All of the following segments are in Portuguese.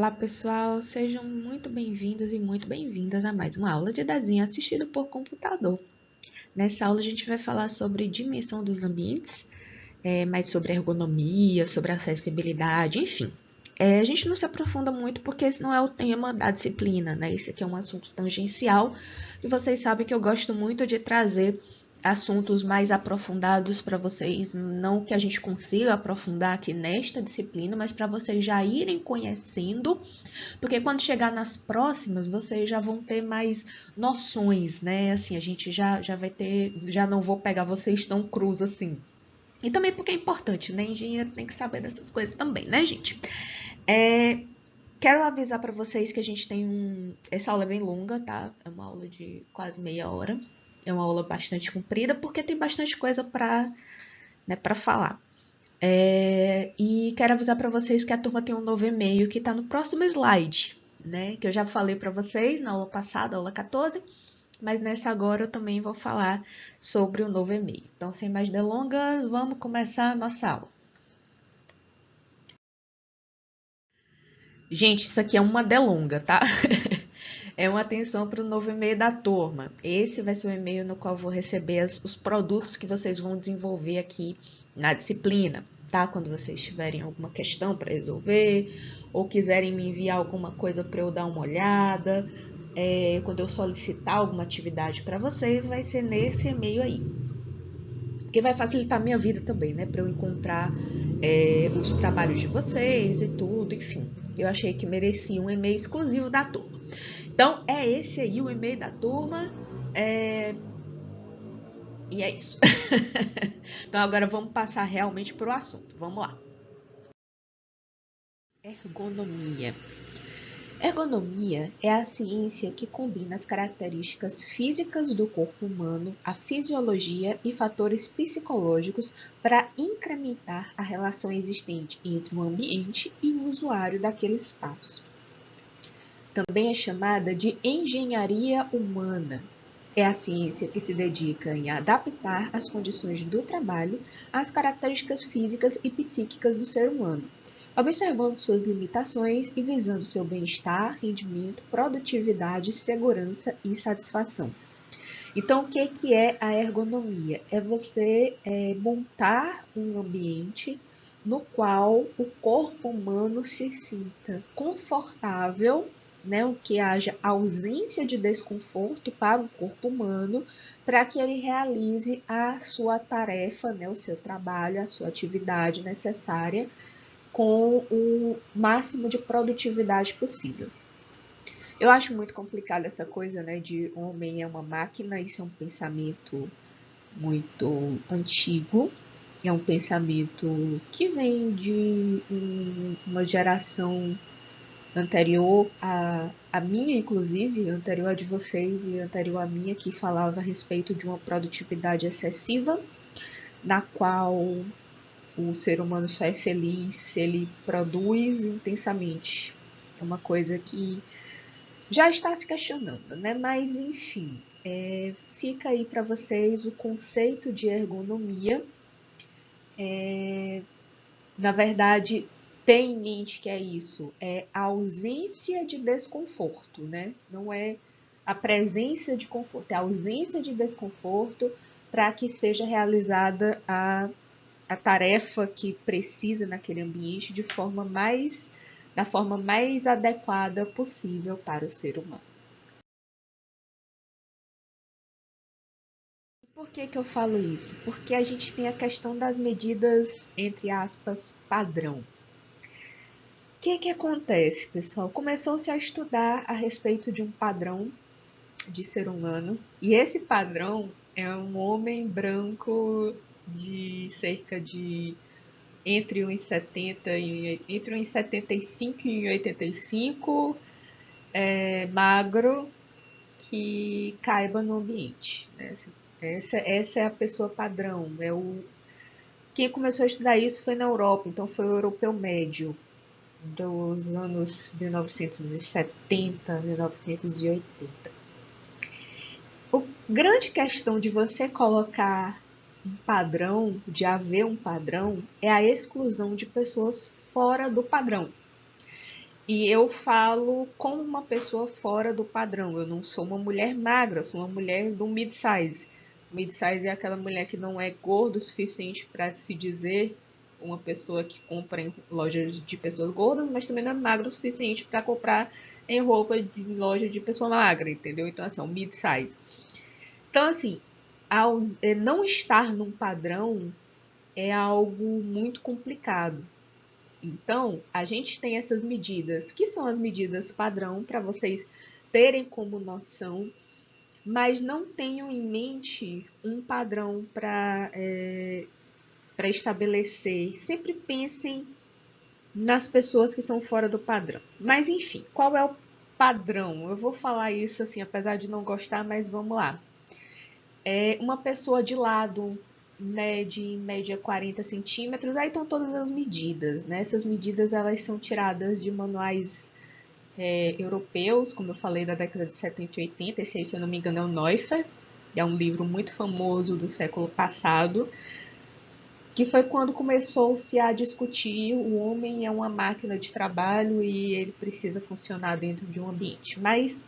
Olá pessoal, sejam muito bem-vindos e muito bem-vindas a mais uma aula de desenho assistido por computador. Nessa aula a gente vai falar sobre dimensão dos ambientes, mais sobre ergonomia, sobre acessibilidade, enfim. A gente não se aprofunda muito porque esse não é o tema da disciplina, né? Esse aqui é um assunto tangencial e vocês sabem que eu gosto muito de trazer assuntos mais aprofundados para vocês, não que a gente consiga aprofundar aqui nesta disciplina, mas para vocês já irem conhecendo, porque quando chegar nas próximas, vocês já vão ter mais noções, né? Assim, a gente já vai ter, já não vou pegar vocês tão crus assim. E também porque é importante, né? Engenheiro tem que saber dessas coisas também, né, gente? Quero avisar para vocês que a gente tem essa aula é bem longa, tá? É uma aula de quase meia hora. É uma aula bastante comprida, porque tem bastante coisa para, né, para falar. E quero avisar para vocês que a turma tem um novo e-mail que está no próximo slide, né? Que eu já falei para vocês na aula passada, aula 14, mas nessa agora eu também vou falar sobre o novo e-mail. Então, sem mais delongas, vamos começar a nossa aula. Gente, isso aqui é uma delonga, tá? É uma atenção para o novo e-mail da turma. Esse vai ser o e-mail no qual eu vou receber os produtos que vocês vão desenvolver aqui na disciplina, tá? Quando vocês tiverem alguma questão para resolver ou quiserem me enviar alguma coisa para eu dar uma olhada, quando eu solicitar alguma atividade para vocês, vai ser nesse e-mail aí. Porque vai facilitar a minha vida também, né? Para eu encontrar os trabalhos de vocês e tudo, enfim. Eu achei que merecia um e-mail exclusivo da turma. Então, é esse aí o e-mail da turma. E é isso. Então, agora vamos passar realmente para o assunto. Vamos lá. Ergonomia. Ergonomia é a ciência que combina as características físicas do corpo humano, a fisiologia e fatores psicológicos para incrementar a relação existente entre o ambiente e o usuário daquele espaço. Também é chamada de engenharia humana. É a ciência que se dedica em adaptar as condições do trabalho às características físicas e psíquicas do ser humano, observando suas limitações e visando seu bem-estar, rendimento, produtividade, segurança e satisfação. Então, o que é a ergonomia? É você montar um ambiente no qual o corpo humano se sinta confortável, né, o que haja ausência de desconforto para o corpo humano, para que ele realize a sua tarefa, né, o seu trabalho, a sua atividade necessária com o máximo de produtividade possível. Eu acho muito complicado essa coisa, né, de homem é uma máquina, isso é um pensamento muito antigo, é um pensamento que vem de uma geração anterior à minha, inclusive, anterior a de vocês e anterior à minha, que falava a respeito de uma produtividade excessiva, na qual o ser humano só é feliz se ele produz intensamente. É uma coisa que já está se questionando, né? Mas, enfim, fica aí para vocês o conceito de ergonomia. Na verdade, tem em mente que é isso, é a ausência de desconforto, né? Não é a presença de conforto, é a ausência de desconforto para que seja realizada a tarefa que precisa naquele ambiente da forma mais adequada possível para o ser humano. Por que eu falo isso? Porque a gente tem a questão das medidas, entre aspas, padrão. O que acontece, pessoal? Começou-se a estudar a respeito de um padrão de ser humano, e esse padrão é um homem branco de cerca de entre 1,70 e entre 1,75 e 1,85, magro, que caiba no ambiente, né? Essa é a pessoa padrão. Quem começou a estudar isso foi na Europa, então foi o europeu médio, dos anos 1970, 1980. A grande questão de você colocar um padrão, de haver um padrão, é a exclusão de pessoas fora do padrão. E eu falo como uma pessoa fora do padrão. Eu não sou uma mulher magra, eu sou uma mulher do mid-size. Mid-size é aquela mulher que não é gorda o suficiente para se dizer uma pessoa que compra em lojas de pessoas gordas, mas também não é magra o suficiente para comprar em roupa de loja de pessoa magra, entendeu? Então, assim, é um mid-size. Então, assim, não estar num padrão é algo muito complicado. Então, a gente tem essas medidas, que são as medidas padrão, para vocês terem como noção, mas não tenham em mente um padrão para estabelecer. Sempre pensem nas pessoas que são fora do padrão. Mas, enfim, qual é o padrão? Eu vou falar isso assim, apesar de não gostar, mas vamos lá. É uma pessoa de lado, né, de em média 40 centímetros, aí estão todas as medidas, né? Essas medidas elas são tiradas de manuais europeus, como eu falei, da década de 70 e 80. Esse aí, se eu não me engano, é o Neuffer, é um livro muito famoso do século passado, que foi quando começou-se a discutir o homem é uma máquina de trabalho e ele precisa funcionar dentro de um ambiente. Mas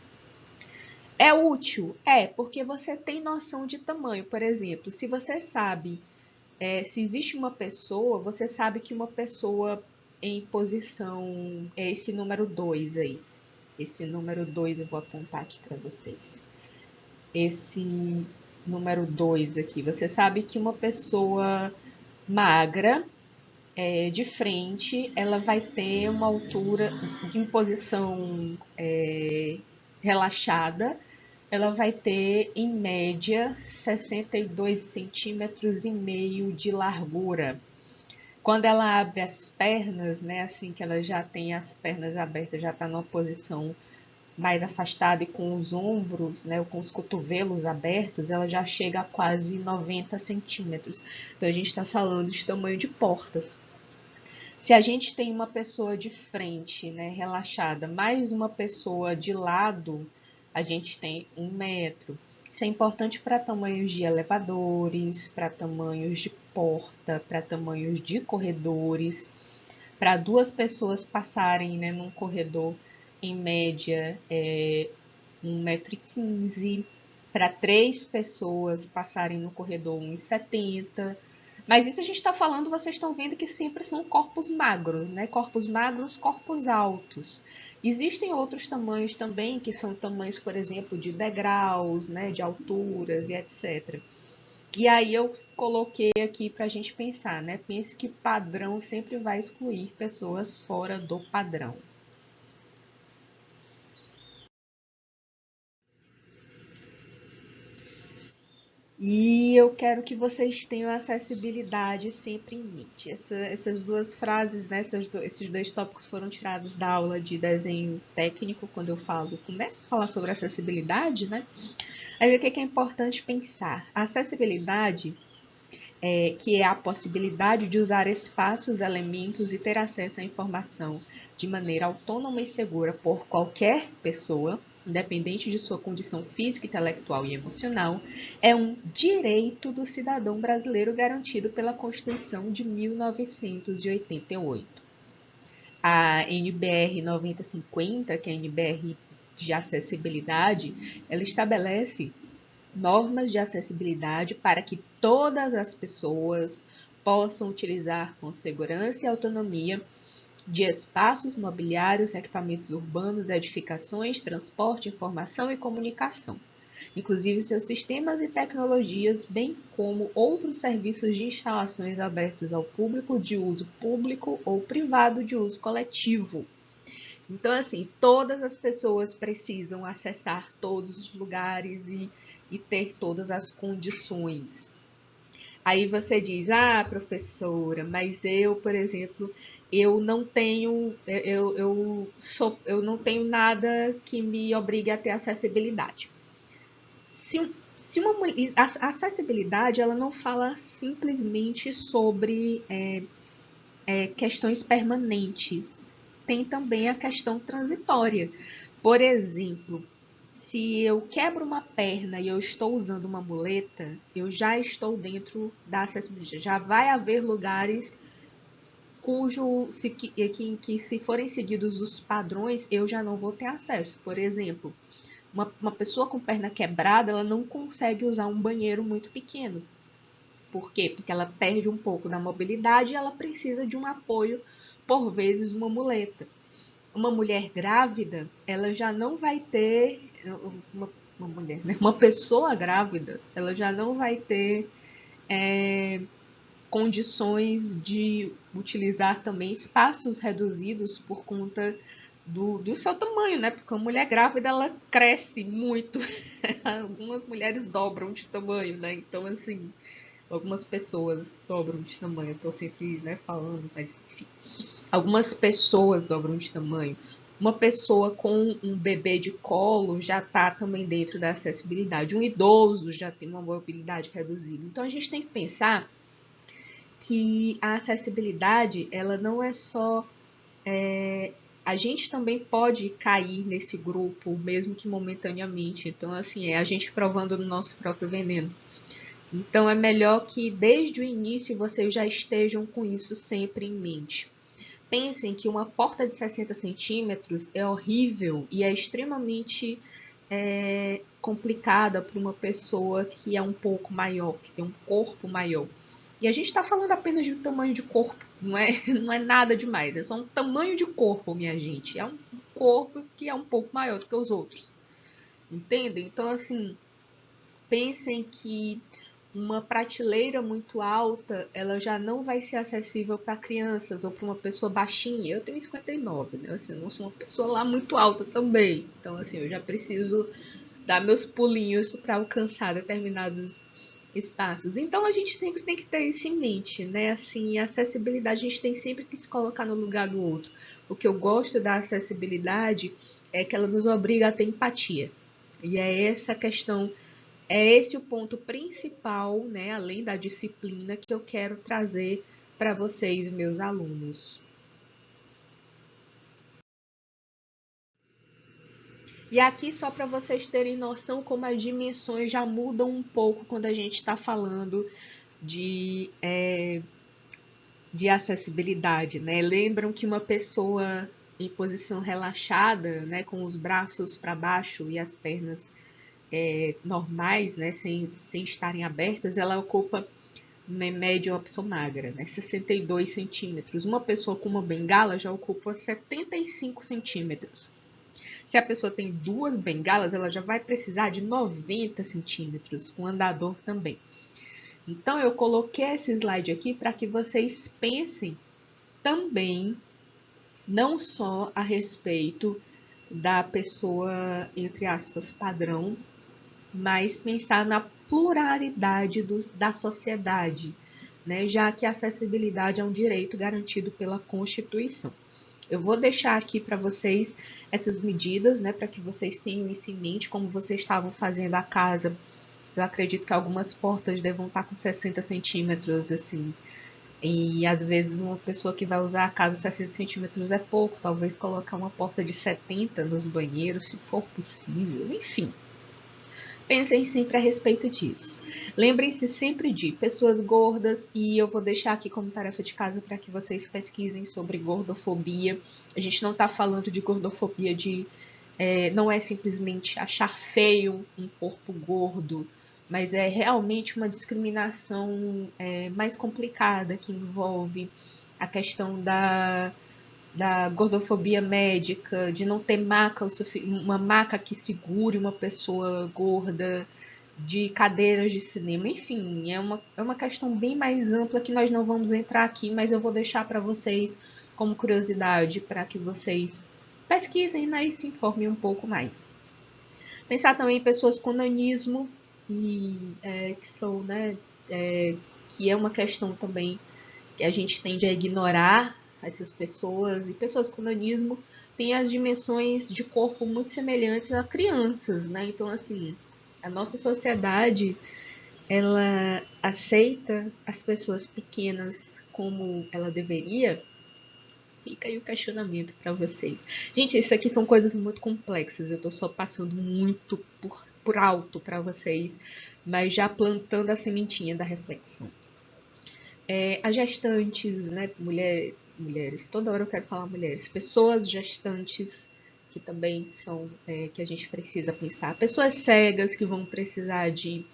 é útil? É, porque você tem noção de tamanho. Por exemplo, se você sabe, se existe uma pessoa, você sabe que uma pessoa em posição, é esse número 2 aí. Esse número 2 eu vou apontar aqui para vocês. Esse número 2 aqui, você sabe que uma pessoa magra, de frente, ela vai ter uma altura de posição relaxada, ela vai ter, em média, 62 centímetros e meio de largura. Quando ela abre as pernas, né, assim que ela já tem as pernas abertas, já está numa posição mais afastada e com os ombros, né, com os cotovelos abertos, ela já chega a quase 90 centímetros. Então a gente está falando de tamanho de portas. Se a gente tem uma pessoa de frente, né, relaxada, mais uma pessoa de lado, a gente tem 1 metro. Isso é importante para tamanhos de elevadores, para tamanhos de porta, para tamanhos de corredores, para duas pessoas passarem, né, num corredor, em média, 1,15 m, para 3 pessoas passarem no corredor 1,70 m. Mas isso a gente está falando, vocês estão vendo que sempre são corpos magros, né? Corpos magros, corpos altos. Existem outros tamanhos também, que são tamanhos, por exemplo, de degraus, né? De alturas e etc. E aí eu coloquei aqui para a gente pensar, né? Pense que padrão sempre vai excluir pessoas fora do padrão. E eu quero que vocês tenham acessibilidade sempre em mente. Essas duas frases, né, esses dois tópicos foram tirados da aula de desenho técnico, quando eu começo a falar sobre acessibilidade, né? Aí o que é importante pensar? A acessibilidade, que é a possibilidade de usar espaços, elementos e ter acesso à informação de maneira autônoma e segura por qualquer pessoa, independente de sua condição física, intelectual e emocional, é um direito do cidadão brasileiro garantido pela Constituição de 1988. A NBR 9050, que é a NBR de acessibilidade, ela estabelece normas de acessibilidade para que todas as pessoas possam utilizar com segurança e autonomia de espaços mobiliários, equipamentos urbanos, edificações, transporte, informação e comunicação, inclusive seus sistemas e tecnologias, bem como outros serviços de instalações abertos ao público de uso público ou privado de uso coletivo. Então, assim, todas as pessoas precisam acessar todos os lugares e ter todas as condições. Aí você diz, ah, professora, mas eu, por exemplo, eu não tenho, eu não tenho nada que me obrigue a ter acessibilidade. Se uma a acessibilidade, ela não fala simplesmente sobre questões permanentes. Tem também a questão transitória. Por exemplo, se eu quebro uma perna e eu estou usando uma muleta, eu já estou dentro da acessibilidade. Já vai haver lugares que se forem seguidos os padrões, eu já não vou ter acesso. Por exemplo, uma pessoa com perna quebrada, ela não consegue usar um banheiro muito pequeno. Por quê? Porque ela perde um pouco da mobilidade e ela precisa de um apoio, por vezes uma muleta. Uma mulher grávida, ela já não vai ter uma mulher, né? Uma pessoa grávida, ela já não vai ter condições de utilizar também espaços reduzidos por conta do seu tamanho, né? Porque uma mulher grávida, ela cresce muito. Algumas mulheres dobram de tamanho, né? Então, assim, algumas pessoas dobram de tamanho. Eu tô sempre, né, falando, mas enfim. Algumas pessoas dobram de tamanho. Uma pessoa com um bebê de colo já está também dentro da acessibilidade. Um idoso já tem uma mobilidade reduzida. Então, a gente tem que pensar que a acessibilidade, ela não é só... a gente também pode cair nesse grupo, mesmo que momentaneamente. Então, assim, é a gente provando no nosso próprio veneno. Então, é melhor que desde o início vocês já estejam com isso sempre em mente. Pensem que uma porta de 60 centímetros é horrível e é extremamente complicada para uma pessoa que é um pouco maior, que tem um corpo maior. E a gente está falando apenas de um tamanho de corpo, não é nada demais, é só um tamanho de corpo, minha gente. É um corpo que é um pouco maior do que os outros. Entendem? Então, assim, pensem que uma prateleira muito alta, ela já não vai ser acessível para crianças ou para uma pessoa baixinha. Eu tenho 59, né? Assim, eu não sou uma pessoa lá muito alta também. Então, assim, eu já preciso dar meus pulinhos para alcançar determinados espaços. Então, a gente sempre tem que ter isso em mente, né? Assim, a acessibilidade, a gente tem sempre que se colocar no lugar do outro. O que eu gosto da acessibilidade é que ela nos obriga a ter empatia. E é essa a questão, é esse o ponto principal, né, além da disciplina, que eu quero trazer para vocês, meus alunos. E aqui, só para vocês terem noção como as dimensões já mudam um pouco quando a gente está falando de, de acessibilidade, né? Lembram que uma pessoa em posição relaxada, né, com os braços para baixo e as pernas normais, né, sem estarem abertas, ela ocupa média uma pessoa magra, né? 62 centímetros. Uma pessoa com uma bengala já ocupa 75 centímetros. Se a pessoa tem duas bengalas, ela já vai precisar de 90 centímetros, com andador também. Então, eu coloquei esse slide aqui para que vocês pensem também, não só a respeito da pessoa, entre aspas, padrão, mas pensar na pluralidade da sociedade, né? Já que a acessibilidade é um direito garantido pela Constituição. Eu vou deixar aqui para vocês essas medidas, né, para que vocês tenham isso em mente, como vocês estavam fazendo a casa. Eu acredito que algumas portas devam estar com 60 centímetros, assim. E às vezes uma pessoa que vai usar a casa 60 centímetros é pouco, talvez colocar uma porta de 70 nos banheiros, se for possível, enfim. Pensem sempre a respeito disso. Lembrem-se sempre de pessoas gordas, e eu vou deixar aqui como tarefa de casa para que vocês pesquisem sobre gordofobia. A gente não está falando de gordofobia de... não é simplesmente achar feio um corpo gordo, mas é realmente uma discriminação mais complicada, que envolve a questão da gordofobia médica, de não ter maca, uma maca que segure uma pessoa gorda, de cadeiras de cinema, enfim, é uma questão bem mais ampla que nós não vamos entrar aqui, mas eu vou deixar para vocês como curiosidade, para que vocês pesquisem, né, e se informem um pouco mais. Pensar também em pessoas com nanismo, e que são, né, que é uma questão também que a gente tende a ignorar essas pessoas, e pessoas com nanismo têm as dimensões de corpo muito semelhantes a crianças, né? Então, assim, a nossa sociedade, ela aceita as pessoas pequenas como ela deveria? Fica aí o questionamento para vocês. Gente, isso aqui são coisas muito complexas, eu tô só passando muito por alto para vocês, mas já plantando a sementinha da reflexão. As gestantes, né, mulher mulheres, toda hora eu quero falar mulheres, pessoas gestantes, que também são, que a gente precisa pensar, pessoas cegas que vão precisar de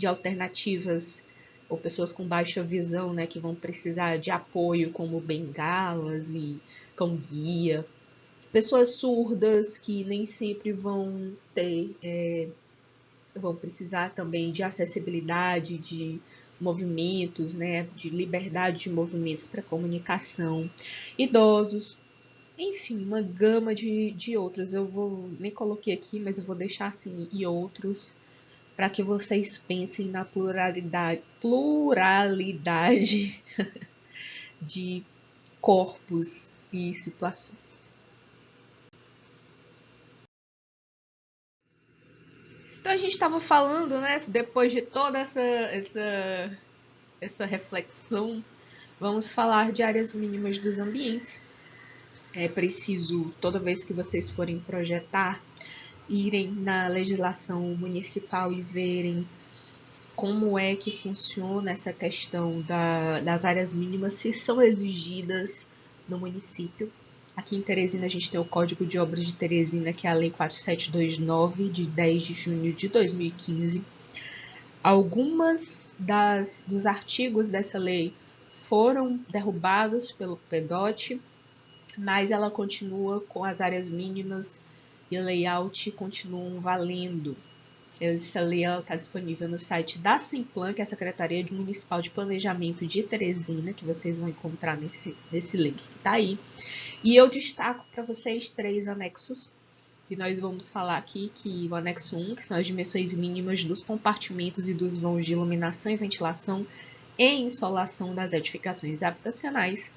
alternativas, ou pessoas com baixa visão, né, que vão precisar de apoio como bengalas e cão guia, pessoas surdas que nem sempre vão ter, vão precisar também de acessibilidade, de movimentos, né, de liberdade de movimentos para comunicação, idosos, enfim, uma gama de outros. Eu vou nem coloquei aqui, mas eu vou deixar assim e outros para que vocês pensem na pluralidade de corpos e situações. Então a gente estava falando, né, depois de toda essa reflexão, vamos falar de áreas mínimas dos ambientes. É preciso, toda vez que vocês forem projetar, irem na legislação municipal e verem como é que funciona essa questão das áreas mínimas, se são exigidas no município. Aqui em Teresina a gente tem o Código de Obras de Teresina, que é a Lei 4729, de 10 de junho de 2015. Algumas dos artigos dessa lei foram derrubados pelo PEDOT, mas ela continua com as áreas mínimas e layout continuam valendo. Essa lei está disponível no site da Semplan, que é a Secretaria Municipal de Planejamento de Teresina, que vocês vão encontrar nesse link que está aí. E eu destaco para vocês 3 anexos, que nós vamos falar aqui, que o anexo 1, que são as dimensões mínimas dos compartimentos e dos vãos de iluminação e ventilação e insolação das edificações habitacionais.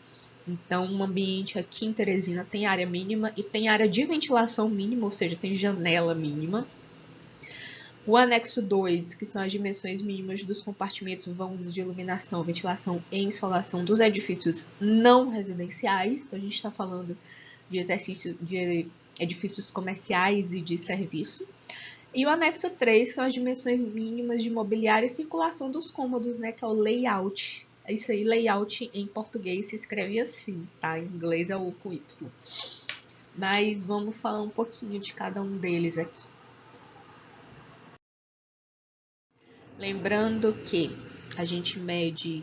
Então, um ambiente aqui em Teresina tem área mínima e tem área de ventilação mínima, ou seja, tem janela mínima. O anexo 2, que são as dimensões mínimas dos compartimentos, vãos de iluminação, ventilação e insolação dos edifícios não residenciais. Então, a gente está falando de edifícios comerciais e de serviço. E o anexo 3 são as dimensões mínimas de mobiliário e circulação dos cômodos, né, que é o layout. Isso aí, layout em português se escreve assim, tá? Em inglês é o com Y. Mas vamos falar um pouquinho de cada um deles aqui. Lembrando que a gente mede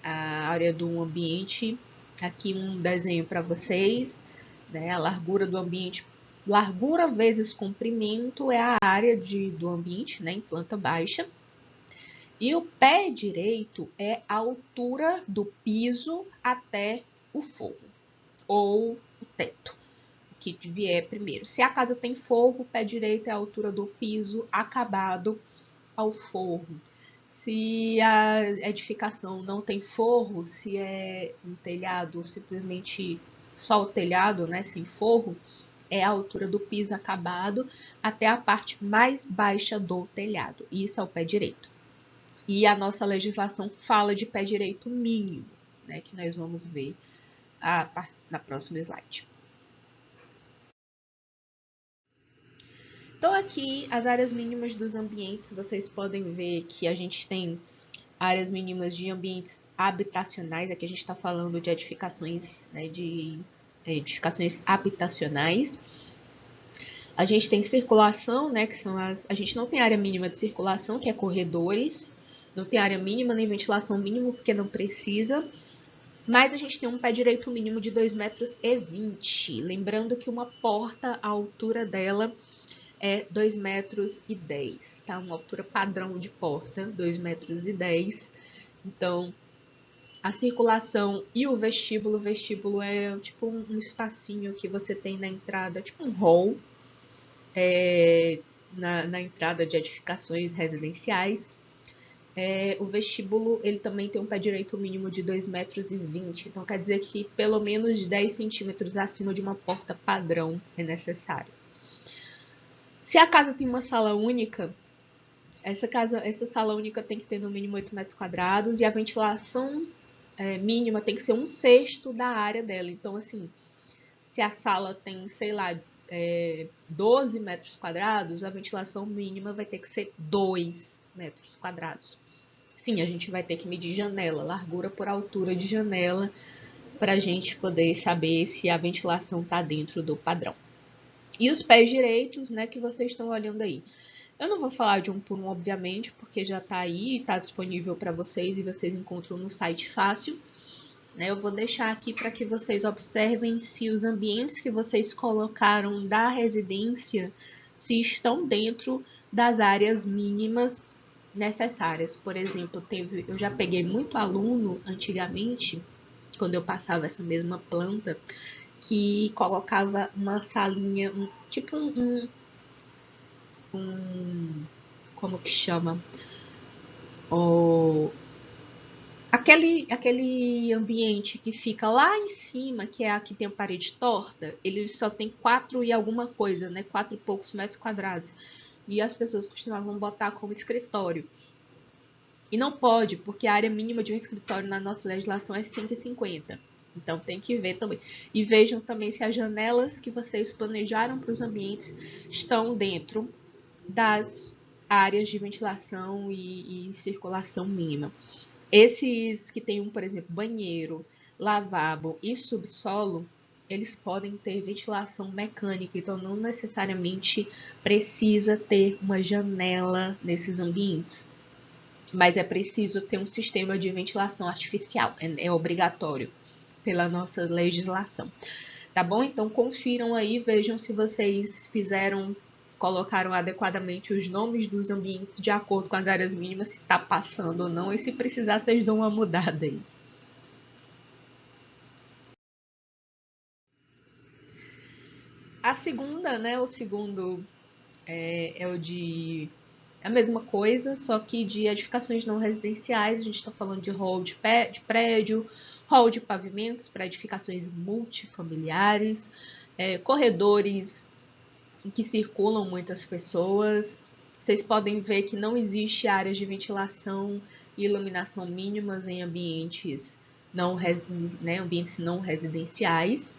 a área do ambiente, aqui um desenho para vocês, né? A largura do ambiente, largura vezes comprimento é a área do ambiente, né, em planta baixa. E o pé direito é a altura do piso até o forro, ou o teto, o que vier primeiro. Se a casa tem forro, o pé direito é a altura do piso acabado ao forro. Se a edificação não tem forro, se é um telhado simplesmente só o telhado, né, sem forro, é a altura do piso acabado até a parte mais baixa do telhado. Isso é o pé direito. E a nossa legislação fala de pé direito mínimo, né, que nós vamos ver na próxima slide. Então, aqui, as áreas mínimas dos ambientes, vocês podem ver que a gente tem áreas mínimas de ambientes habitacionais. Aqui a gente está falando de edificações, né, de edificações habitacionais. A gente tem circulação, né, que são a gente não tem área mínima de circulação, que é corredores. Não tem área mínima nem ventilação mínima, porque não precisa. Mas a gente tem um pé direito mínimo de 2,20 metros. Lembrando que uma porta, a altura dela é 2,10 metros, tá? Uma altura padrão de porta, 2,10 metros. Então, a circulação e o vestíbulo é tipo um espacinho que você tem na entrada, tipo um hall, na entrada de edificações residenciais. O vestíbulo, ele também tem um pé direito mínimo de 2,20 metros. Então, quer dizer que pelo menos 10 centímetros acima de uma porta padrão é necessário. Se a casa tem uma sala única, essa sala única tem que ter no mínimo 8 metros quadrados e a ventilação mínima tem que ser 1/6 da área dela. Então, assim, se a sala tem, sei lá, 12 metros quadrados, a ventilação mínima vai ter que ser 2 metros quadrados. Sim, a gente vai ter que medir janela, largura por altura de janela, para a gente poder saber se a ventilação está dentro do padrão. E os pés direitos, né, que vocês estão olhando aí. Eu não vou falar de um por um, obviamente, porque já está aí, está disponível para vocês e vocês encontram no site fácil. Eu vou deixar aqui para que vocês observem se os ambientes que vocês colocaram da residência se estão dentro das áreas mínimas necessárias. Por exemplo, eu já peguei muito aluno antigamente, quando eu passava essa mesma planta, que colocava uma salinha, tipo como que chama? Aquele ambiente que fica lá em cima, que é aqui tem a parede torta, ele só tem 4 e alguma coisa, né? 4 e poucos metros quadrados. E as pessoas costumavam botar como escritório. E não pode, porque a área mínima de um escritório na nossa legislação é 5,50. Então tem que ver também. E vejam também se as janelas que vocês planejaram para os ambientes estão dentro das áreas de ventilação e circulação mínima. Esses que tem por exemplo, banheiro, lavabo e subsolo, eles podem ter ventilação mecânica, então não necessariamente precisa ter uma janela nesses ambientes. Mas é preciso ter um sistema de ventilação artificial, é obrigatório pela nossa legislação. Tá bom? Então confiram aí, vejam se vocês colocaram adequadamente os nomes dos ambientes de acordo com as áreas mínimas, se está passando ou não, e se precisar, vocês dão uma mudada aí. A segunda, né? O segundo é o de a mesma coisa, só que de edificações não residenciais. A gente está falando de hall de prédio, hall de pavimentos para edificações multifamiliares, corredores em que circulam muitas pessoas. Vocês podem ver que não existe áreas de ventilação e iluminação mínimas em ambientes ambientes não residenciais,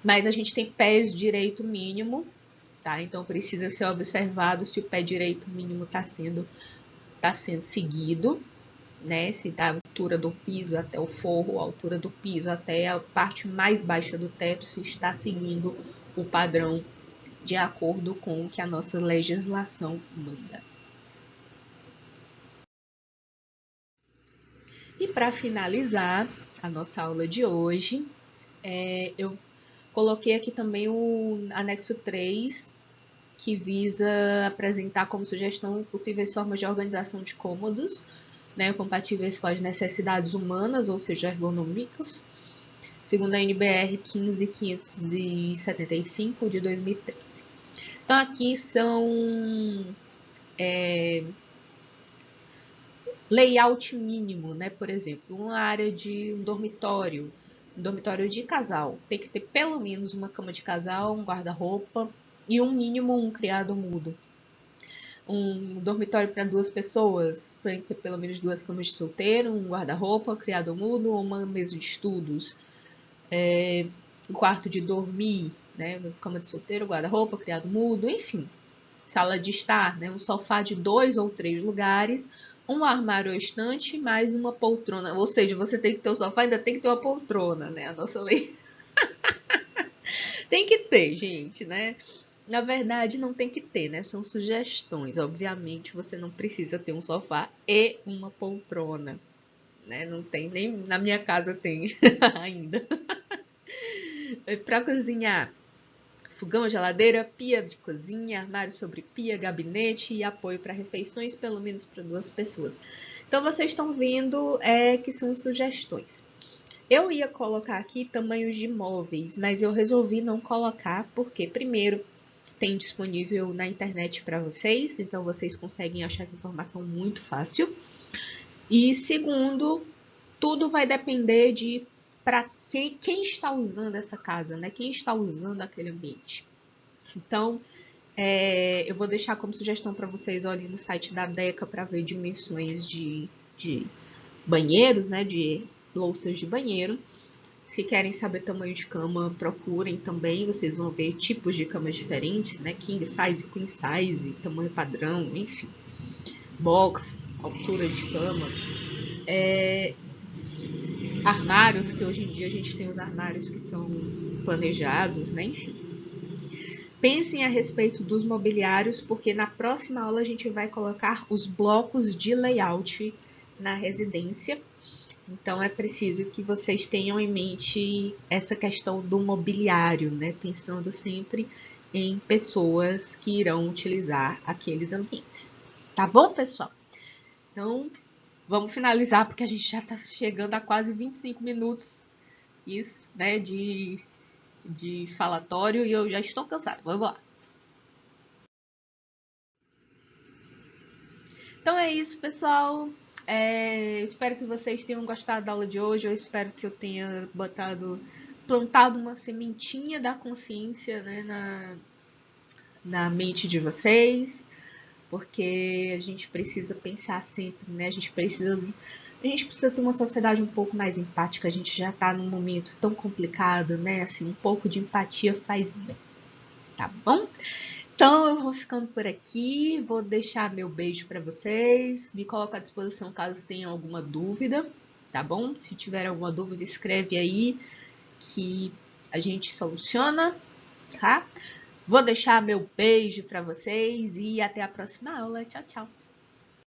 mas a gente tem pés direito mínimo, tá? Então precisa ser observado se o pé direito mínimo está sendo seguido, né? Se da altura do piso até o forro, a altura do piso até a parte mais baixa do teto, se está seguindo o padrão de acordo com o que a nossa legislação manda. E para finalizar a nossa aula de hoje, eu coloquei aqui também o anexo 3, que visa apresentar como sugestão possíveis formas de organização de cômodos, né, compatíveis com as necessidades humanas, ou seja, ergonômicas, segundo a NBR 15575 de 2013. Então, aqui são layout mínimo, né? Por exemplo, uma área de um dormitório de casal, tem que ter pelo menos uma cama de casal, um guarda-roupa e um mínimo um criado mudo. Um dormitório para 2 pessoas, tem que ter pelo menos 2 camas de solteiro, um guarda-roupa, criado mudo ou uma mesa de estudos. Um quarto de dormir, né? Cama de solteiro, guarda-roupa, criado mudo, enfim. Sala de estar, né? Um sofá de 2 ou 3 lugares, um armário ou estante, mais uma poltrona. Ou seja, você tem que ter o sofá, ainda tem que ter uma poltrona, né? A nossa lei tem que ter, gente, né? Na verdade, não tem que ter, né? São sugestões. Obviamente, você não precisa ter um sofá e uma poltrona, né? Não tem, nem na minha casa tem ainda. Para cozinhar, fogão, geladeira, pia de cozinha, armário sobre pia, gabinete e apoio para refeições, pelo menos para 2 pessoas. Então, vocês estão vendo que são sugestões. Eu ia colocar aqui tamanhos de móveis, mas eu resolvi não colocar, porque primeiro tem disponível na internet para vocês, então vocês conseguem achar essa informação muito fácil. E segundo, tudo vai depender de para quem está usando essa casa, né? Quem está usando aquele ambiente. Então, eu vou deixar como sugestão para vocês olhem no site da DECA para ver dimensões de banheiros, né? De louças de banheiro. Se querem saber tamanho de cama, procurem também. Vocês vão ver tipos de camas diferentes, né? King size, queen size, tamanho padrão, enfim. Box, altura de cama. armários, que hoje em dia a gente tem os armários que são planejados, né? Enfim. Pensem a respeito dos mobiliários, porque na próxima aula a gente vai colocar os blocos de layout na residência. Então é preciso que vocês tenham em mente essa questão do mobiliário, né? Pensando sempre em pessoas que irão utilizar aqueles ambientes. Tá bom, pessoal? Então, vamos finalizar, porque a gente já está chegando a quase 25 minutos isso, né, de falatório e eu já estou cansada. Vamos lá. Então é isso, pessoal. Espero que vocês tenham gostado da aula de hoje. Eu espero que eu tenha plantado uma sementinha da consciência, né, na mente de vocês, porque a gente precisa pensar sempre, né? A gente precisa ter uma sociedade um pouco mais empática. A gente já está num momento tão complicado, né? Assim, um pouco de empatia faz bem, tá bom? Então eu vou ficando por aqui, vou deixar meu beijo para vocês, me coloco à disposição caso tenham alguma dúvida, tá bom? Se tiver alguma dúvida, escreve aí que a gente soluciona, tá? Vou deixar meu beijo para vocês e até a próxima aula. Tchau, tchau.